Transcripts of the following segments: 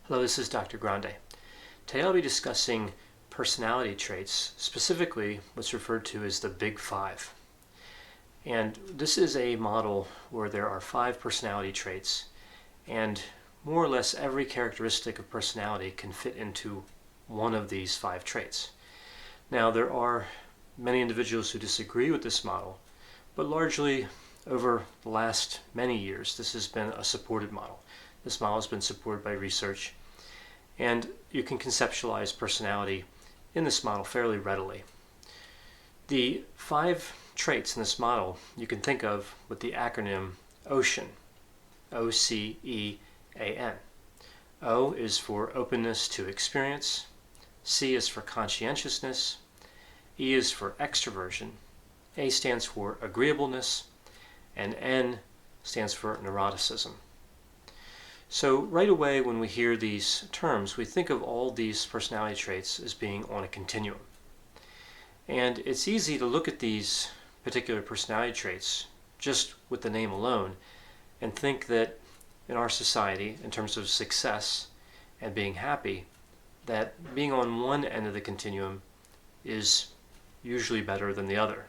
Hello, this is Dr. Grande. Today I'll be discussing personality traits, specifically what's referred to as the Big Five. And this is a model where there are 5 personality traits, and more or less every characteristic of personality can fit into one of these 5 traits. Now, there are many individuals who disagree with this model, but largely over the last many years, this has been a supported model. This model has been supported by research, and you can conceptualize personality in this model fairly readily. The 5 traits in this model you can think of with the acronym OCEAN, O-C-E-A-N. O is for openness to experience, C is for conscientiousness, E is for extraversion, A stands for agreeableness, and N stands for neuroticism. So right away when we hear these terms, we think of all these personality traits as being on a continuum. And it's easy to look at these particular personality traits just with the name alone and think that in our society, in terms of success and being happy, that being on one end of the continuum is usually better than the other.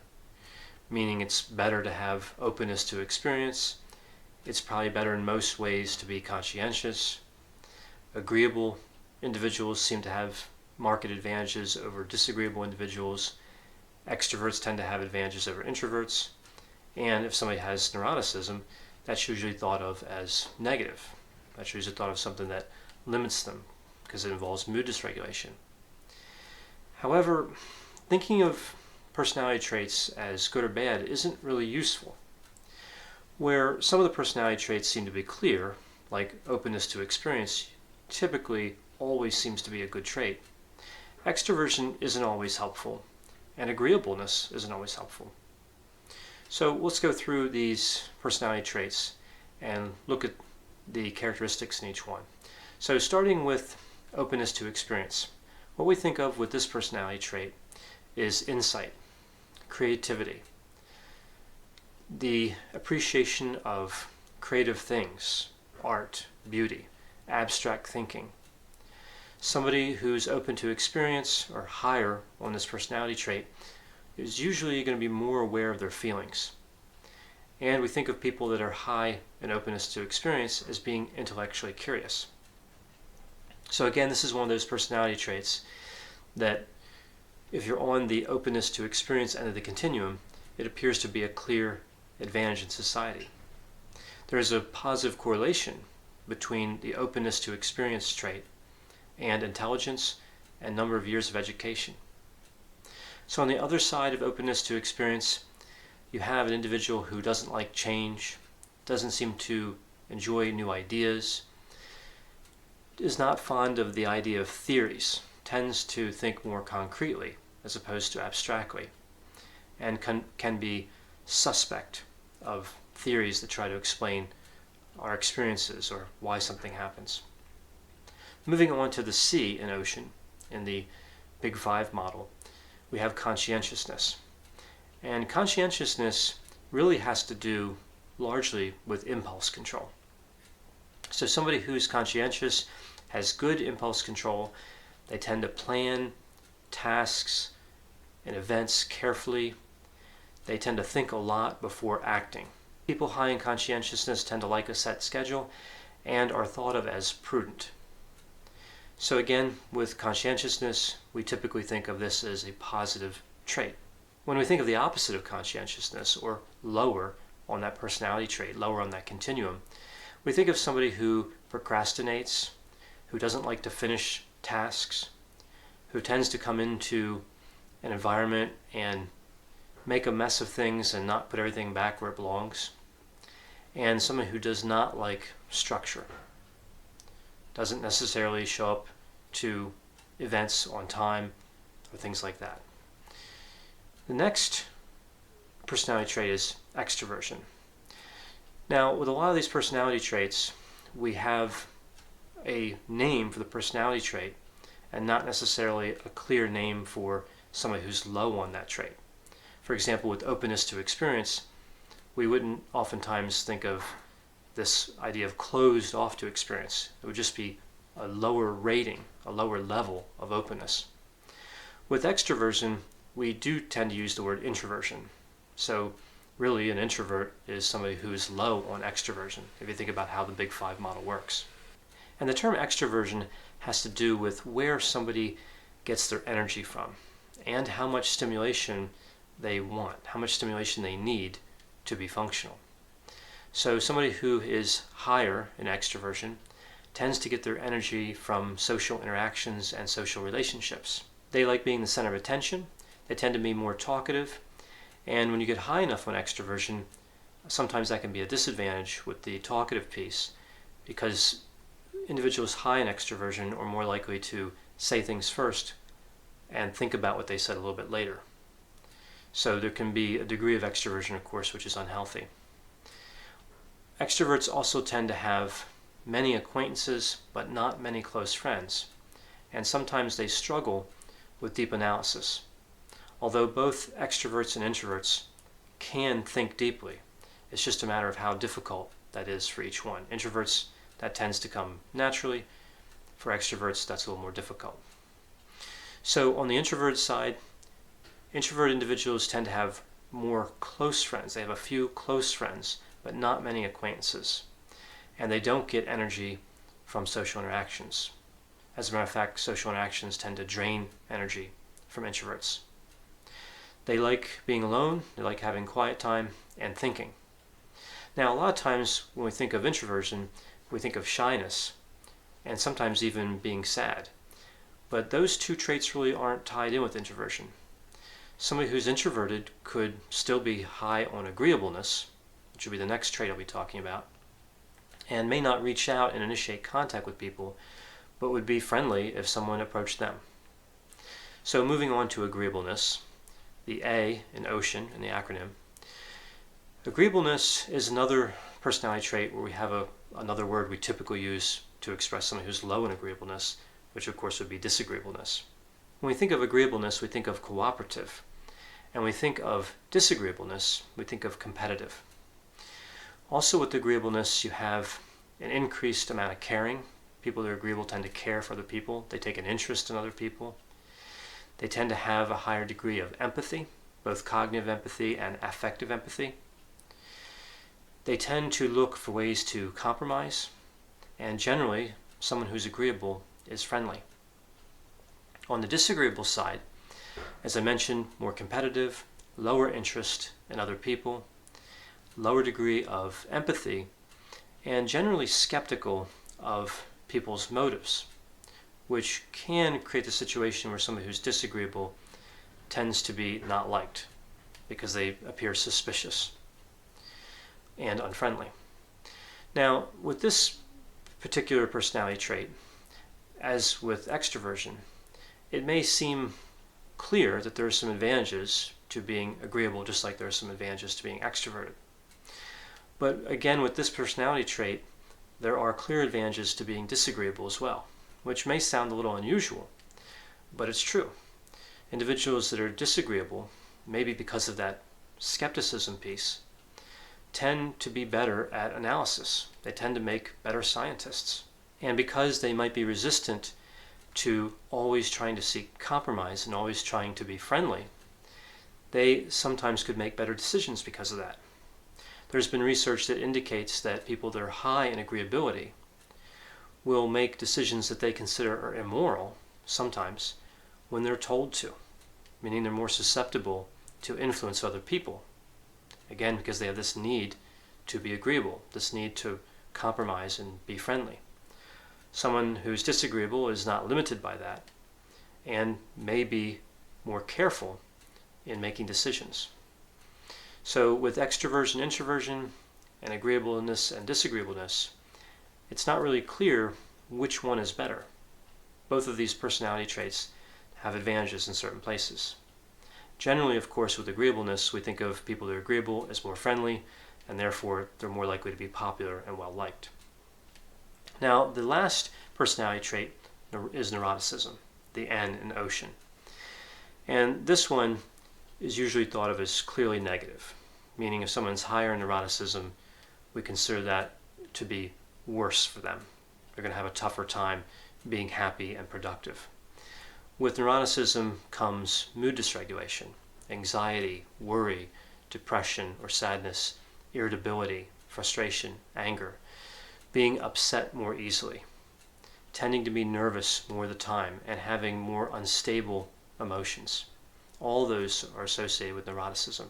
Meaning it's better to have openness to experience. It's probably better in most ways to be conscientious. Agreeable individuals seem to have marked advantages over disagreeable individuals. Extroverts tend to have advantages over introverts. And if somebody has neuroticism, that's usually thought of as negative. That's usually thought of something that limits them because it involves mood dysregulation. However, thinking of personality traits as good or bad isn't really useful. Where some of the personality traits seem to be clear, like openness to experience, typically always seems to be a good trait. Extroversion isn't always helpful, and agreeableness isn't always helpful. So let's go through these personality traits and look at the characteristics in each one. So starting with openness to experience, what we think of with this personality trait is insight, creativity, the appreciation of creative things, art, beauty, abstract thinking. Somebody who's open to experience or higher on this personality trait is usually going to be more aware of their feelings. And we think of people that are high in openness to experience as being intellectually curious. So again, this is one of those personality traits that if you're on the openness to experience end of the continuum, it appears to be a clear advantage in society. There is a positive correlation between the openness to experience trait and intelligence and number of years of education. So on the other side of openness to experience, you have an individual who doesn't like change, doesn't seem to enjoy new ideas, is not fond of the idea of theories, tends to think more concretely as opposed to abstractly, and can be suspect of theories that try to explain our experiences or why something happens. Moving on to the C in OCEAN, in the Big Five model, we have conscientiousness. And conscientiousness really has to do largely with impulse control. So somebody who's conscientious has good impulse control. They tend to plan tasks and events carefully. They tend to think a lot before acting. People high in conscientiousness tend to like a set schedule and are thought of as prudent. So again, with conscientiousness, we typically think of this as a positive trait. When we think of the opposite of conscientiousness, or lower on that personality trait, lower on that continuum, we think of somebody who procrastinates, who doesn't like to finish tasks, who tends to come into an environment and make a mess of things and not put everything back where it belongs, and someone who does not like structure, doesn't necessarily show up to events on time or things like that. The next personality trait is extroversion. Now, with a lot of these personality traits, we have a name for the personality trait and not necessarily a clear name for somebody who's low on that trait. For example, with openness to experience, we wouldn't oftentimes think of this idea of closed off to experience. It would just be a lower rating, a lower level of openness. With extroversion, we do tend to use the word introversion. So really an introvert is somebody who is low on extroversion, if you think about how the Big Five model works. And the term extroversion has to do with where somebody gets their energy from and how much stimulation they want, how much stimulation they need to be functional. So somebody who is higher in extroversion tends to get their energy from social interactions and social relationships. They like being the center of attention, they tend to be more talkative, and when you get high enough on extroversion, sometimes that can be a disadvantage with the talkative piece, because individuals high in extroversion are more likely to say things first and think about what they said a little bit later. So there can be a degree of extroversion, of course, which is unhealthy. Extroverts also tend to have many acquaintances, but not many close friends, and sometimes they struggle with deep analysis. Although both extroverts and introverts can think deeply, it's just a matter of how difficult that is for each one. Introverts, that tends to come naturally. For extroverts, that's a little more difficult. So on the introverted side, introverted individuals tend to have more close friends. They have a few close friends, but not many acquaintances. And they don't get energy from social interactions. As a matter of fact, social interactions tend to drain energy from introverts. They like being alone, they like having quiet time and thinking. Now, a lot of times when we think of introversion, we think of shyness and sometimes even being sad. But those two traits really aren't tied in with introversion. Somebody who's introverted could still be high on agreeableness, which will be the next trait I'll be talking about, and may not reach out and initiate contact with people, but would be friendly if someone approached them. So moving on to agreeableness, the A in ocean in the acronym. Agreeableness is another personality trait where we have another word we typically use to express someone who's low in agreeableness, which of course would be disagreeableness. When we think of agreeableness, we think of cooperative. And when we think of disagreeableness, we think of competitive. Also with agreeableness, you have an increased amount of caring. People that are agreeable tend to care for other people. They take an interest in other people. They tend to have a higher degree of empathy, both cognitive empathy and affective empathy. They tend to look for ways to compromise, and generally, someone who's agreeable is friendly. On the disagreeable side, as I mentioned, more competitive, lower interest in other people, lower degree of empathy, and generally skeptical of people's motives, which can create a situation where somebody who's disagreeable tends to be not liked because they appear suspicious and unfriendly. Now, with this particular personality trait, as with extroversion, it may seem clear that there are some advantages to being agreeable, just like there are some advantages to being extroverted. But again, with this personality trait, there are clear advantages to being disagreeable as well, which may sound a little unusual, but it's true. Individuals that are disagreeable, maybe because of that skepticism piece, tend to be better at analysis. They tend to make better scientists. And because they might be resistant to always trying to seek compromise and always trying to be friendly, they sometimes could make better decisions because of that. There's been research that indicates that people that are high in agreeability will make decisions that they consider are immoral sometimes when they're told to, meaning they're more susceptible to influence other people. Again, because they have this need to be agreeable, this need to compromise and be friendly. Someone who's disagreeable is not limited by that and may be more careful in making decisions. So with extroversion, introversion, and agreeableness and disagreeableness, it's not really clear which one is better. Both of these personality traits have advantages in certain places. Generally, of course, with agreeableness, we think of people that are agreeable as more friendly, and therefore they're more likely to be popular and well-liked. Now, the last personality trait is neuroticism, the N in ocean. And this one is usually thought of as clearly negative, meaning if someone's higher in neuroticism, we consider that to be worse for them. They're going to have a tougher time being happy and productive. With neuroticism comes mood dysregulation, anxiety, worry, depression or sadness, irritability, frustration, anger, being upset more easily, tending to be nervous more of the time, and having more unstable emotions. All those are associated with neuroticism.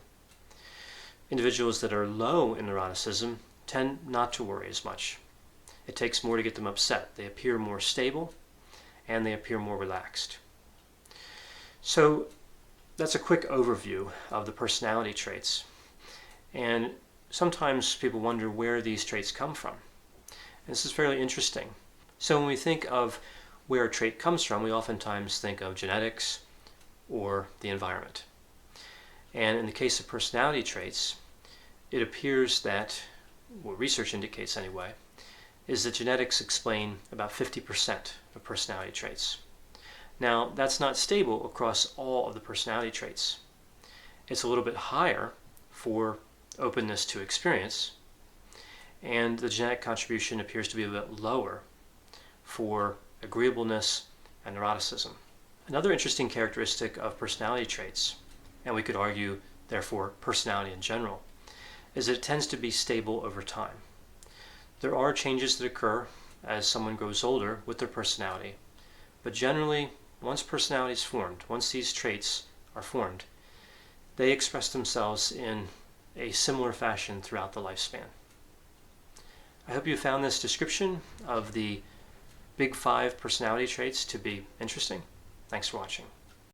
Individuals that are low in neuroticism tend not to worry as much. It takes more to get them upset. They appear more stable and they appear more relaxed. So that's a quick overview of the personality traits. And sometimes people wonder where these traits come from. And this is fairly interesting. So when we think of where a trait comes from, we oftentimes think of genetics or the environment. And in the case of personality traits, it appears that, what research indicates anyway, is that genetics explain about 50% of personality traits. Now, that's not stable across all of the personality traits. It's a little bit higher for openness to experience, and the genetic contribution appears to be a bit lower for agreeableness and neuroticism. Another interesting characteristic of personality traits, and we could argue, therefore, personality in general, is that it tends to be stable over time. There are changes that occur as someone grows older with their personality, but generally, once personality is formed, once these traits are formed, they express themselves in a similar fashion throughout the lifespan. I hope you found this description of the Big 5 personality traits to be interesting. Thanks for watching.